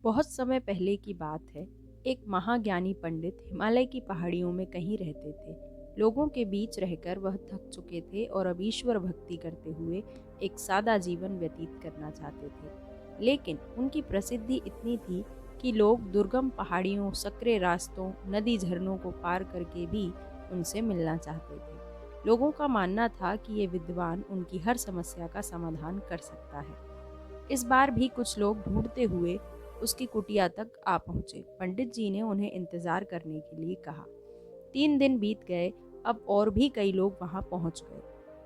बहुत समय पहले की बात है। एक महाज्ञानी पंडित हिमालय की पहाड़ियों में कहीं रहते थे। लोगों के बीच रहकर वह थक चुके थे और अब ईश्वर भक्ति करते हुए एक सादा जीवन व्यतीत करना चाहते थे। लेकिन उनकी प्रसिद्धि इतनी थी कि लोग दुर्गम पहाड़ियों, सकरे रास्तों, नदी झरनों को पार करके भी उनसे मिलना चाहते थे। लोगों का मानना था कि ये विद्वान उनकी हर समस्या का समाधान कर सकता है। इस बार भी कुछ लोग ढूंढते हुए उसकी कुटिया तक आ पहुंचे। पंडित जी ने उन्हें इंतजार करने के लिए कहा। 3 दिन बीत गए। अब और भी कई लोग वहां पहुंच गए।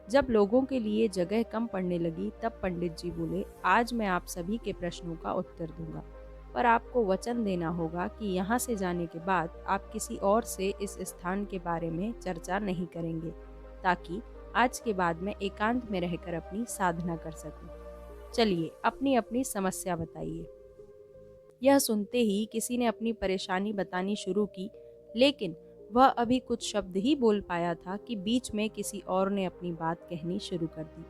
जब लोगों के लिए जगह कम पड़ने लगी तब पंडित जी बोले, आज मैं आप सभी के प्रश्नों का उत्तर दूंगा, पर आपको वचन देना होगा कि यहाँ से जाने के बाद आप किसी और से इस स्थान के बारे में चर्चा नहीं करेंगे, ताकि आज के बाद मैं एकांत में रहकर अपनी साधना कर सकूं। चलिए अपनी अपनी समस्या बताइए। यह सुनते ही किसी ने अपनी परेशानी बतानी शुरू की, लेकिन वह अभी कुछ शब्द ही बोल पाया था कि बीच में किसी और ने अपनी बात कहनी शुरू कर दी।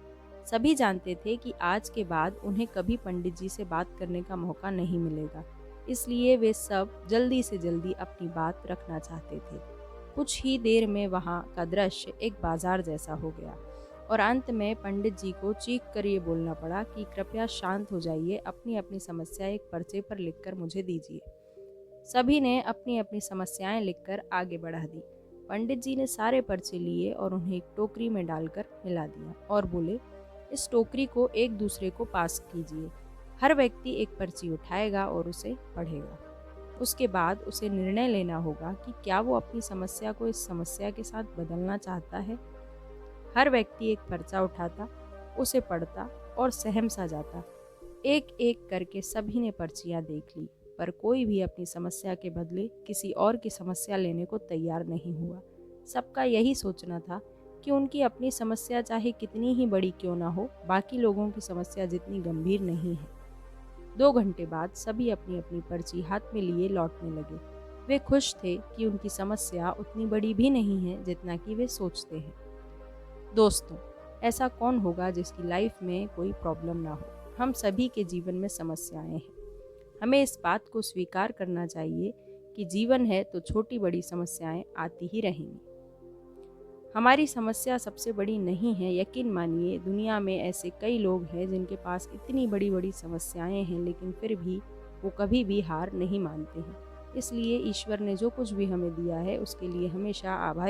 सभी जानते थे कि आज के बाद उन्हें कभी पंडित जी से बात करने का मौका नहीं मिलेगा, इसलिए वे सब जल्दी से जल्दी अपनी बात रखना चाहते थे। कुछ ही देर में वहां का दृश्य एक बाजार जैसा हो गया और अंत में पंडित जी को चीख कर ये बोलना पड़ा कि कृपया शांत हो जाइए, अपनी अपनी समस्या एक पर्चे पर लिखकर मुझे दीजिए। सभी ने अपनी अपनी समस्याएं लिखकर आगे बढ़ा दी। पंडित जी ने सारे पर्चे लिए और उन्हें एक टोकरी में डालकर मिला दिया और बोले, इस टोकरी को एक दूसरे को पास कीजिए। हर व्यक्ति एक पर्ची उठाएगा और उसे पढ़ेगा। उसके बाद उसे निर्णय लेना होगा कि क्या वो अपनी समस्या को इस समस्या के साथ बदलना चाहता है। हर व्यक्ति एक पर्चा उठाता, उसे पढ़ता और सहम सा जाता। एक एक करके सभी ने पर्चियां देख ली, पर कोई भी अपनी समस्या के बदले किसी और की समस्या लेने को तैयार नहीं हुआ। सबका यही सोचना था कि उनकी अपनी समस्या चाहे कितनी ही बड़ी क्यों ना हो, बाकी लोगों की समस्या जितनी गंभीर नहीं है। 2 घंटे बाद सभी अपनी अपनी पर्ची हाथ में लिए लौटने लगे। वे खुश थे कि उनकी समस्या उतनी बड़ी भी नहीं है जितना कि वे सोचते हैं। दोस्तों, ऐसा कौन होगा जिसकी लाइफ में कोई प्रॉब्लम ना हो? हम सभी के जीवन में समस्याएं हैं। हमें इस बात को स्वीकार करना चाहिए कि जीवन है तो छोटी बड़ी समस्याएं आती ही रहेंगी। हमारी समस्या सबसे बड़ी नहीं है। यकीन मानिए, दुनिया में ऐसे कई लोग हैं जिनके पास इतनी बड़ी बड़ी समस्याएं हैं, लेकिन फिर भी वो कभी भी हार नहीं मानते हैं। इसलिए ईश्वर ने जो कुछ भी हमें दिया है उसके लिए हमेशा आभारी